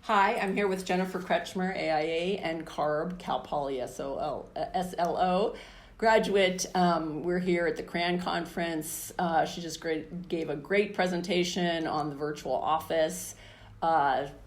Hi, I'm here with Jennifer Kretschmer, AIA and NCARB, Cal Poly SLO graduate. We're here at the CRAN Conference. She just gave a great presentation on the virtual office.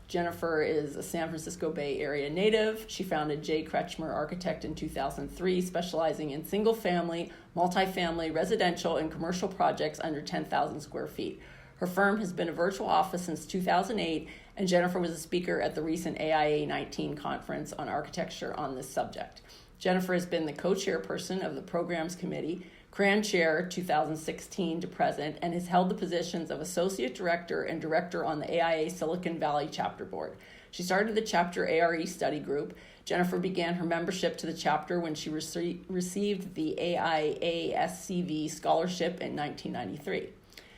Jennifer is a San Francisco Bay Area native. She founded Kretschmer Architect in 2003, specializing in single-family, multifamily, residential, and commercial projects under 10,000 square feet. Her firm has been a virtual office since 2008, and Jennifer was a speaker at the recent AIA’19 Conference on architecture on this subject. Jennifer has been the co-chairperson of the Programs Committee, CRAN Chair 2016 to present, and has held the positions of Associate Director and Director on the AIA Silicon Valley Chapter Board. She started the Chapter ARE Study Group. Jennifer began her membership to the chapter when she received the AIASVC Scholarship in 1993.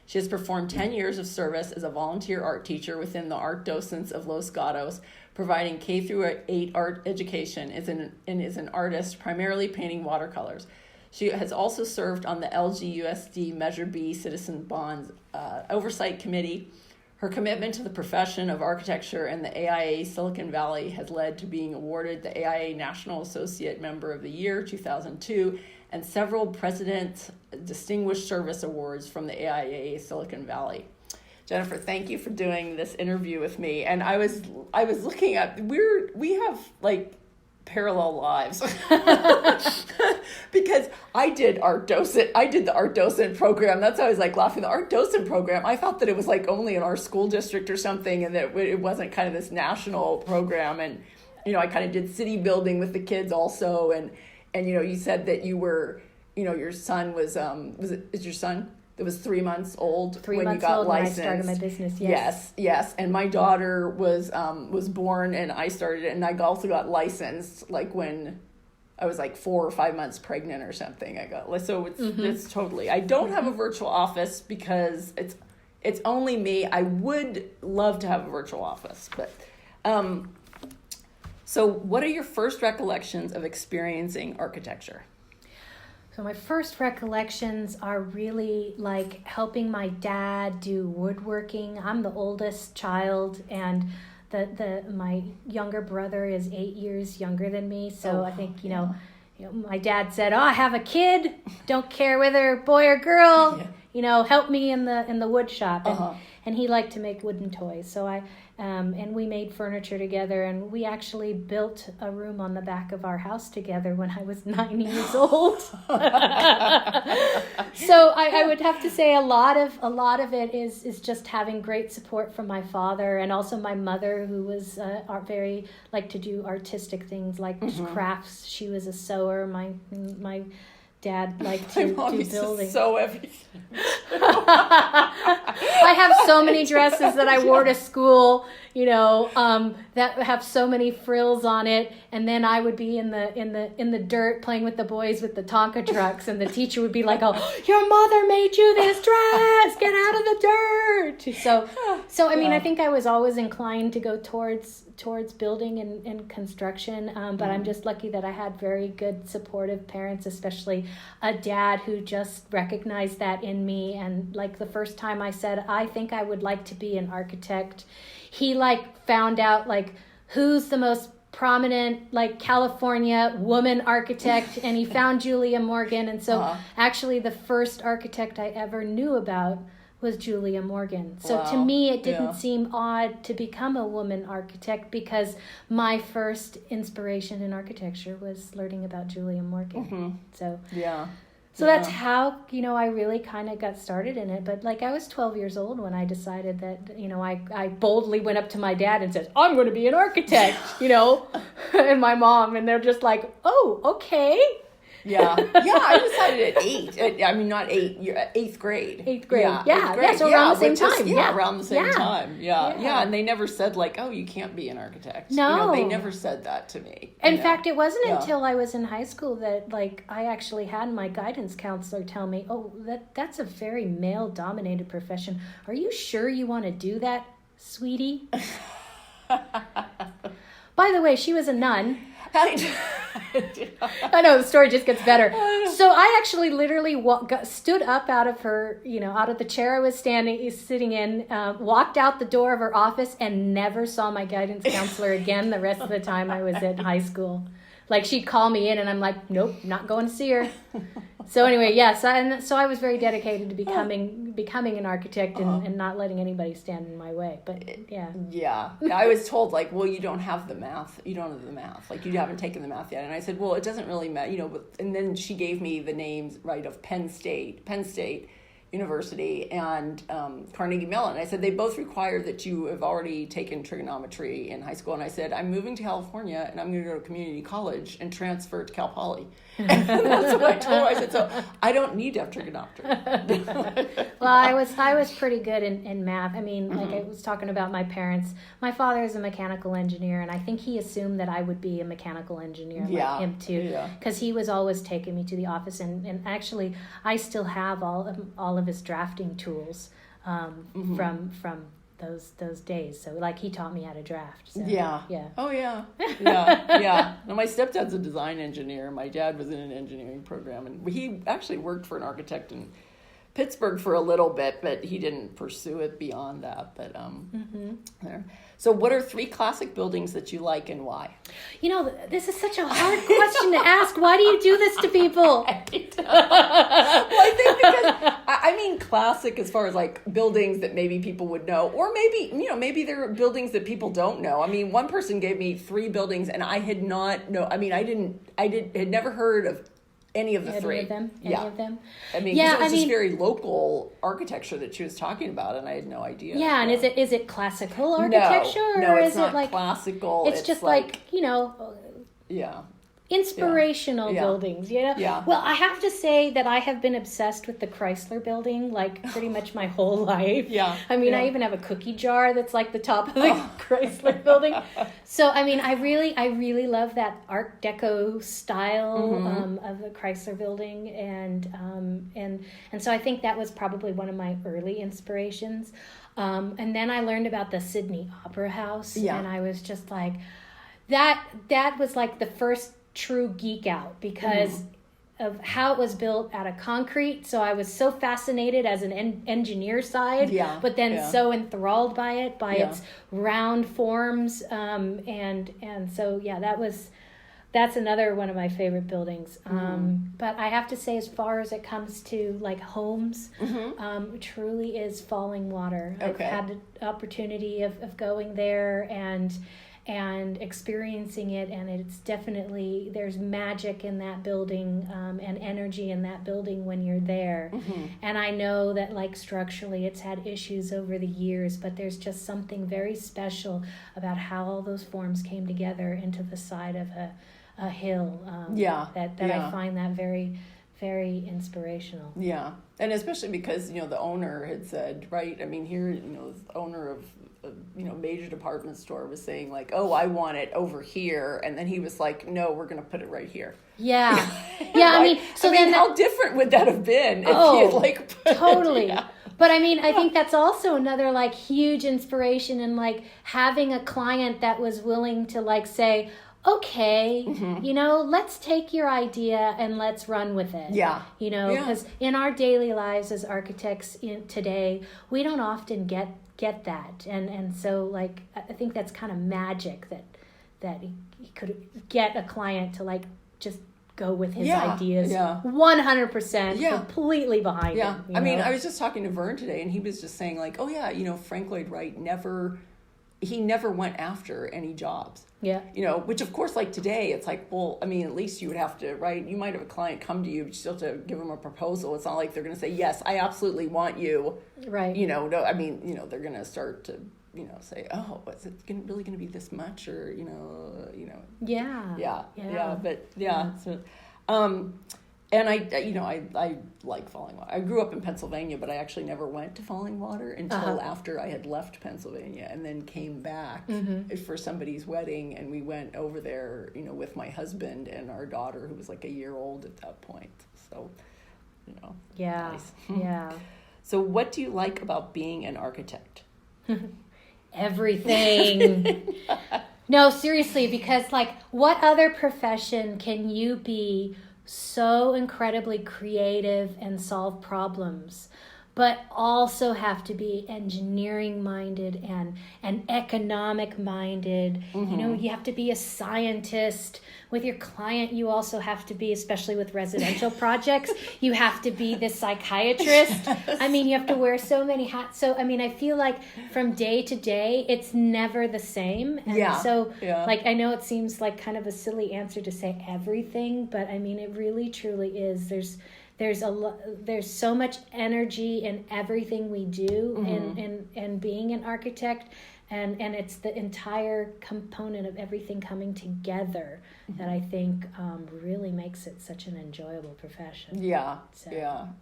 She has performed 10 years of service as a volunteer art teacher within the art docents of Los Gatos, providing K-8 art education, and is an artist, primarily painting watercolors. She has also served on the LGUSD Measure B Citizen Bonds Oversight Committee. Her commitment to the profession of architecture and the AIA Silicon Valley has led to being awarded the AIA National Associate Member of the Year 2002 and several President Distinguished Service Awards from the AIA Silicon Valley. Jennifer, thank you for doing this interview with me. And I was looking up, we have like parallel lives because I did the art docent program. That's why I was like laughing. The art docent program, I thought that it was like only in our school district or something, and that it wasn't kind of this national program. And I kind of did city building with the kids also. And you said that you were, your son was is your son that was 3 months old when you got licensed? When I started my business. Yes. And my daughter was born, and I started it, and I also got licensed like when I was like 4 or 5 months pregnant or something. It's totally. I don't have a virtual office because it's only me. I would love to have a virtual office, but. So what are your first recollections of experiencing architecture? So my first recollections are really like helping my dad do woodworking. I'm the oldest child, and my younger brother is 8 years younger than me. So I think, my dad said, I have a kid, don't care whether boy or girl, help me in the wood shop. And he liked to make wooden toys. So and we made furniture together, and we actually built a room on the back of our house together when I was 9 years old. So I would have to say a lot of it is just having great support from my father, and also my mother, who was very like to do artistic things like crafts. She was a sewer. My dad liked to do building. Sew everything. I have so many dresses that I wore to school, that have so many frills on it, and then I would be in the dirt playing with the boys with the Tonka trucks, and the teacher would be like, "Oh, your mother made you this dress. Get out of the dirt." So I mean, I think I was always inclined to go towards building and construction, but I'm just lucky that I had very good supportive parents, especially a dad who just recognized that in me. And like the first time I said, I think I would like to be an architect, he found out who's the most prominent California woman architect, and he found Julia Morgan. And so actually the first architect I ever knew about was Julia Morgan. So to me, it didn't seem odd to become a woman architect, because my first inspiration in architecture was learning about Julia Morgan. So that's how, I really kind of got started in it. But I was 12 years old when I decided that, I boldly went up to my dad and said, I'm going to be an architect, and my mom, and they're just like, oh, okay. Yeah, I decided at 8. I mean, not 8. You're at 8th grade. 8th grade. Yeah. So around the same time. Around the same time. Yeah. And they never said you can't be an architect. No, they never said that to me. In fact, it wasn't until I was in high school that I actually had my guidance counselor tell me, "Oh, that's a very male-dominated profession. Are you sure you want to do that, sweetie?" By the way, she was a nun. I know, the story just gets better. So I actually literally stood up out of her, out of the chair I was sitting in, walked out the door of her office and never saw my guidance counselor again the rest of the time I was in high school. Like, she'd call me in and I'm like, nope, not going to see her. So anyway, yes, so I was very dedicated to becoming an architect and not letting anybody stand in my way. But yeah, I was told, like, well, you don't have the math. You don't have the math. Like, you haven't taken the math yet. And I said, well, it doesn't really matter, and then she gave me the names, right, of Penn State University and Carnegie Mellon. I said, they both require that you have already taken trigonometry in high school. And I said, I'm moving to California and I'm going to go to community college and transfer to Cal Poly. And that's what I told her. I said, so I don't need to have trigonometry. Well, I was pretty good in math. I mean, like I was talking about my parents. My father is a mechanical engineer, and I think he assumed that I would be a mechanical engineer like him too, because he was always taking me to the office. And actually, I still have all of his drafting tools from those days. So like, he taught me how to draft. So, yeah. Oh yeah. Now, my stepdad's a design engineer. My dad was in an engineering program, and he actually worked for an architect in Pittsburgh for a little bit, but he didn't pursue it beyond that. But there. So what are 3 classic buildings that you like and why? This is such a hard question to ask. Why do you do this to people? Well, I think because, I mean, classic as far as like buildings that maybe people would know, or maybe there are buildings that people don't know. I mean, one person gave me 3 buildings and I had not know. I mean, had never heard of any of the 3. Any of them? I mean, it was just very local architecture that she was talking about, and I had no idea. Yeah, and is it classical architecture? No, or it's is not it like classical. It's just like inspirational buildings, Yeah. Well, I have to say that I have been obsessed with the Chrysler building like pretty much my whole life. Yeah. I mean, I even have a cookie jar that's like the top of the Chrysler building. So, I mean, I really love that Art Deco style of the Chrysler building, and so I think that was probably one of my early inspirations. And then I learned about the Sydney Opera House, and I was just like, that was like the first true geek out because of how it was built out of concrete. So I was so fascinated as an engineer side, but then so enthralled by it, its round forms. And so, that's another one of my favorite buildings. But I have to say, as far as it comes to like homes, truly is Falling Water. Okay. I've had the opportunity of going there and experiencing it, and it's definitely, there's magic in that building and energy in that building when you're there. And I know that like structurally it's had issues over the years, but there's just something very special about how all those forms came together into the side of a hill that I find that very, very inspirational. Yeah, and especially because the owner had said, right, I mean, here the owner of major department store was saying like, oh, I want it over here, and then he was like, no, we're going to put it right here. Yeah. Right? I mean, how different would that have been if he had like put totally. it? But I mean, I think that's also another like huge inspiration in like having a client that was willing to like say, okay, let's take your idea and let's run with it. Yeah. Because in our daily lives as architects today, we don't often get that. And so like, I think that's kind of magic that he could get a client to like just go with his ideas 100% completely behind him. I mean, I was just talking to Vern today, and he was just saying like, oh yeah, Frank Lloyd Wright never went after any jobs. Yeah. Which of course, like today, it's like, well, I mean, at least you would have to, right? You might have a client come to you, but you still have to give them a proposal. It's not like they're going to say, yes, I absolutely want you. Right. No, I mean, they're going to start to, say, oh, is it really going to be this much? Or, Yeah. So, and I like Falling Water. I grew up in Pennsylvania, but I actually never went to Falling Water until after I had left Pennsylvania, and then came back for somebody's wedding, and we went over there, with my husband and our daughter, who was like a year old at that point. So, nice. Yeah. So what do you like about being an architect? Everything. No, seriously, because like, what other profession can you be so incredibly creative and solve problems, but also have to be engineering minded and economic minded? You know, you have to be a scientist. With your client, you also have to be, especially with residential projects, you have to be the psychiatrist. I mean, you have to wear so many hats. So, I mean, I feel like from day to day, it's never the same. And so, like, I know it seems like kind of a silly answer to say everything, but I mean, it really truly is. There's so much energy in everything we do in being an architect, and it's the entire component of everything coming together that I think really makes it such an enjoyable profession. Yeah.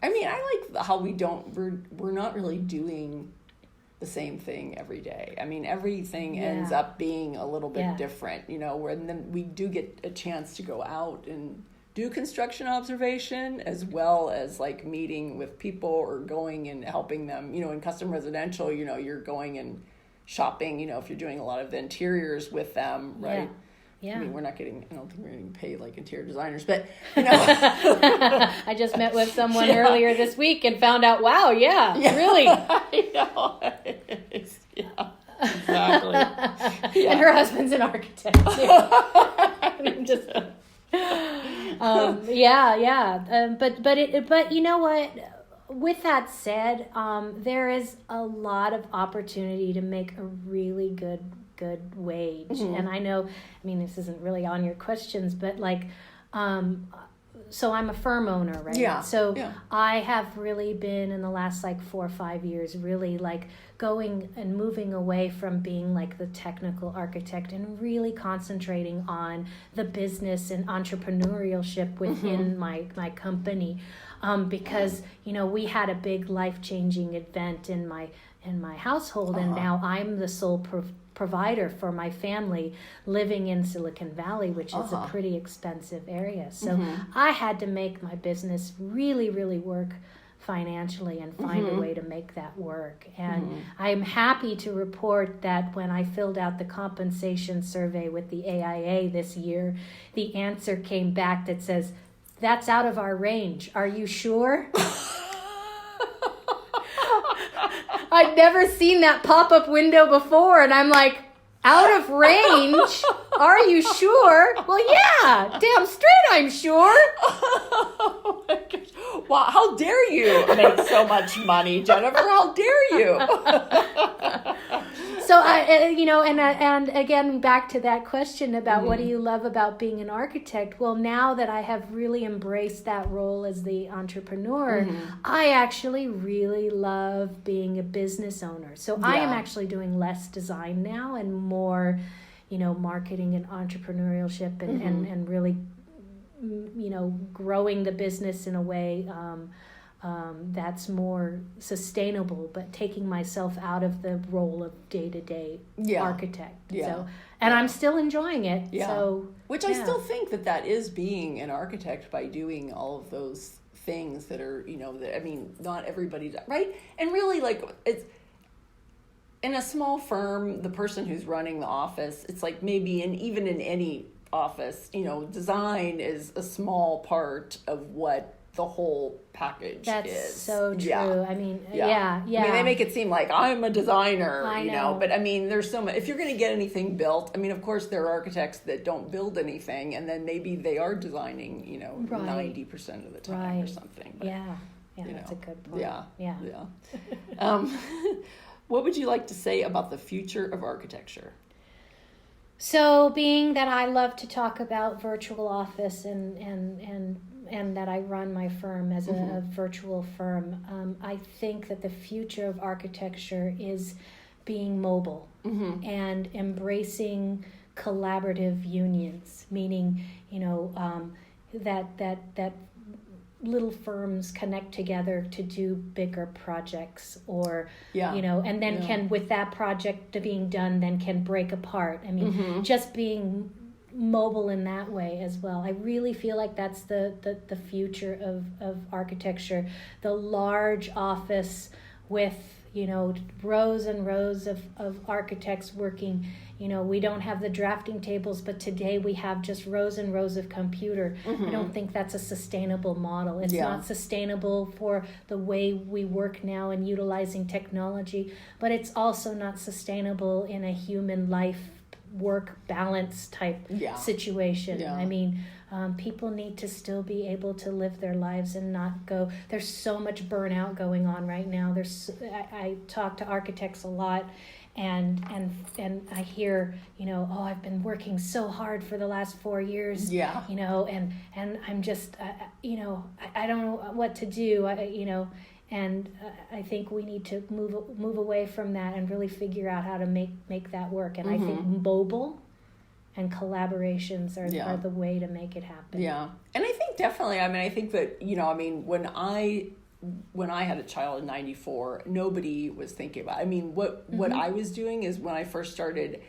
I mean, I like how we're not really doing the same thing every day. I mean, everything ends up being a little bit different, you know, where then we do get a chance to go out and do construction observation, as well as like meeting with people or going and helping them, you know, in custom residential, you know, you're going and shopping, you know, if you're doing a lot of the interiors with them, right? Yeah. I mean, I don't think we're getting paid like interior designers, but, you know. I just met with someone earlier this week and found out, wow, really. I know. Exactly. And her husband's an architect, too. I'm just... but you know what? With that said, there is a lot of opportunity to make a really good wage. And I know, I mean, this isn't really on your questions, but like, so I'm a firm owner, right? Yeah. So I have really been in the last like 4 or 5 years really like going and moving away from being like the technical architect and really concentrating on the business and entrepreneurship within my company. Because, you know, we had a big life-changing event in my household, and now I'm the sole provider for my family living in Silicon Valley, which is a pretty expensive area. So I had to make my business really, really work financially and find a way to make that work. And I'm happy to report that when I filled out the compensation survey with the AIA this year, the answer came back that says, "That's out of our range. Are you sure?" I'd never seen that pop-up window before, and I'm like, out of range? Are you sure? Well, yeah, damn straight I'm sure. Oh my gosh. Wow, how dare you make so much money, Jennifer? How dare you? So and again, back to that question about what do you love about being an architect? Well, now that I have really embraced that role as the entrepreneur, I actually really love being a business owner. So I am actually doing less design now and more, you know, marketing and entrepreneurship and really, you know, growing the business in a way that's more sustainable, but taking myself out of the role of day-to-day architect. So, and I'm still enjoying it. So, which I still think that is being an architect by doing all of those things that are, you know, that, I mean, not everybody does, right? And really, like, it's in a small firm, the person who's running the office, it's like maybe even in any office, you know, design is a small part of what the whole package That's is. So true. I mean, I mean, they make it seem like I'm a designer, you know, but I mean, there's so much. If you're going to get anything built, I mean, of course, there are architects that don't build anything, and then maybe they are designing, you know, 90% of the time or something. But, that's a good point. What would you like to say about the future of architecture? So, being that I love to talk about virtual office and that I run my firm as a virtual firm, I think that the future of architecture is being mobile and embracing collaborative unions, meaning, you know, that little firms connect together to do bigger projects, or you know, and then can, with that project being done, then can break apart. I mean, just being mobile in that way as well. I really feel like that's the future of architecture. The large office with, rows and rows of architects working. We don't have the drafting tables, but today we have just rows and rows of computer. I don't think that's a sustainable model. It's not sustainable for the way we work now and utilizing technology, but it's also not sustainable in a human life work balance type situation. I mean, people need to still be able to live their lives and not go. There's so much burnout going on right now. I talk to architects a lot, and I hear, I've been working so hard for the last 4 years. And I'm just, I don't know what to do. And I think we need to move away from that and really figure out how to make that work. And I think mobile and collaborations are the way to make it happen. Yeah. And I think definitely, I think that, when I had a child in 94, nobody was thinking about it. What I was doing is when I first started,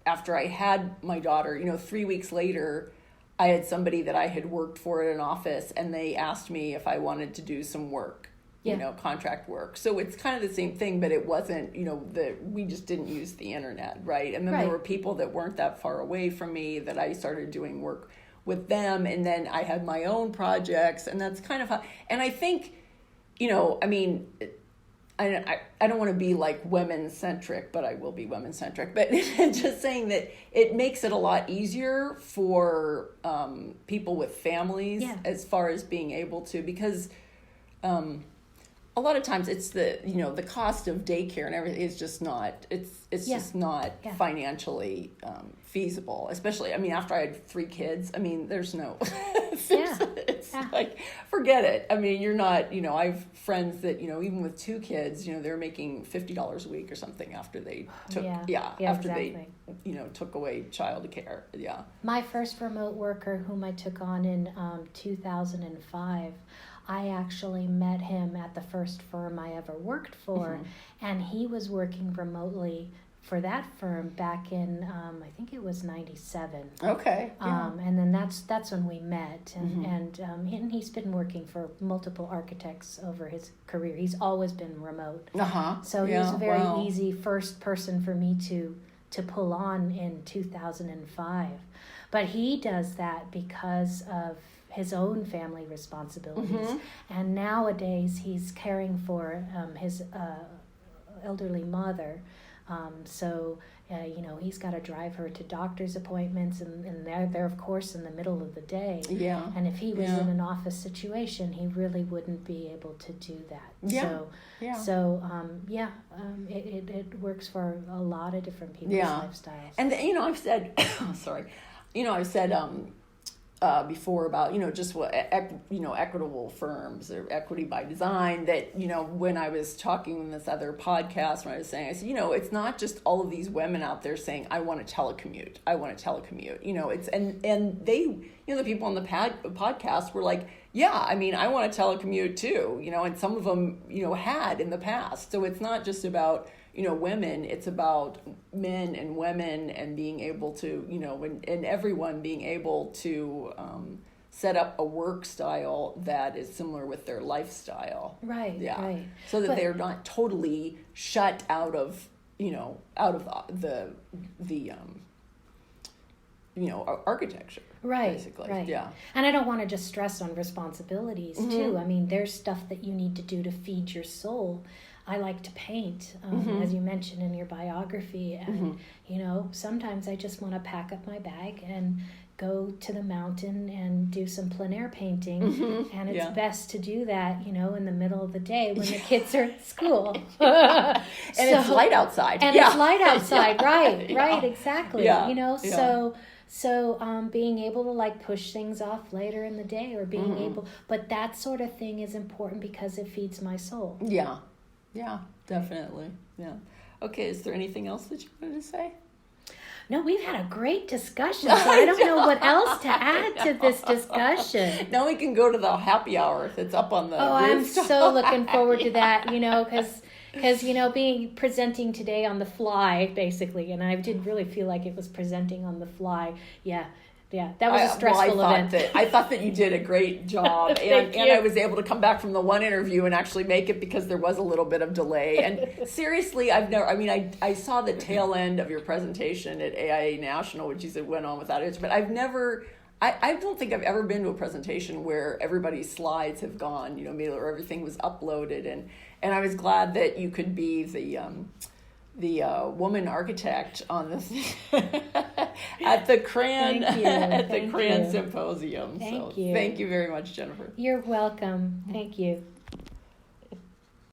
after I had my daughter, 3 weeks later, I had somebody that I had worked for at an office, and they asked me if I wanted to do some work, contract work. So it's kind of the same thing, but it wasn't, we just didn't use the internet, right? And then there were people that weren't that far away from me that I started doing work with them, and then I had my own projects, and that's kind of how, and I think, I don't want to be like women-centric, but I will be women-centric, but just saying that it makes it a lot easier for people with families as far as being able to, because a lot of times it's the cost of daycare and everything is just not, it's just not financially feasible, especially, after I had 3 kids, there's no, it's like, forget it. You're not, I have friends that, even with 2 kids, they're making $50 a week or something after they took, they, took away child care. Yeah. My first remote worker whom I took on in 2005, I actually met him at the first firm I ever worked for, and he was working remotely for that firm back in, I think it was 97. Okay. And then that's when we met, and he's been working for multiple architects over his career. He's always been remote. So he was a very easy first person for me to pull on in 2005. But he does that because of his own family responsibilities. And nowadays he's caring for his elderly mother. So he's got to drive her to doctor's appointments, and they're of course in the middle of the day. Yeah. And if he was in an office situation, he really wouldn't be able to do that. It works for a lot of different people's lifestyles. And I've said, I've said before about just what equitable firms or equity by design, that when I was talking in this other podcast, when I was saying, I said it's not just all of these women out there saying I want to telecommute, it's and they the people on the podcast were like, I want to telecommute too, and some of them had in the past. So it's not just about women, it's about men and women, and being able to, and everyone being able to set up a work style that is similar with their lifestyle. Right. Yeah. Right. So that they're not totally shut out of, the architecture. Right. Basically. Right. Yeah. And I don't want to just stress on responsibilities too. There's stuff that you need to do to feed your soul. I like to paint, as you mentioned in your biography, and sometimes I just want to pack up my bag and go to the mountain and do some plein air painting, and it's best to do that, in the middle of the day when the kids are at school. And it's light outside. And it's light outside, right, exactly. So being able to push things off later in the day, or being able, but that sort of thing is important because it feeds my soul. Yeah. Yeah, definitely. Yeah. Okay, is there anything else that you wanted to say? No, we've had a great discussion, so I don't know what else to add to this discussion. Now we can go to the happy hour that's up on the rooftop. I'm so looking forward to that, because being presenting today on the fly, basically, and I did really feel like it was presenting on the fly. Yeah, that was a stressful event. I thought that you did a great job, and I was able to come back from the one interview and actually make it because there was a little bit of delay. And seriously, I saw the tail end of your presentation at AIA National, which you said went on without it, but I don't think I've ever been to a presentation where everybody's slides have gone, or everything was uploaded, and I was glad that you could be the woman architect on this at the CRAN CRAN Symposium. Thank you. Thank you very much, Jennifer. You're welcome. Thank you.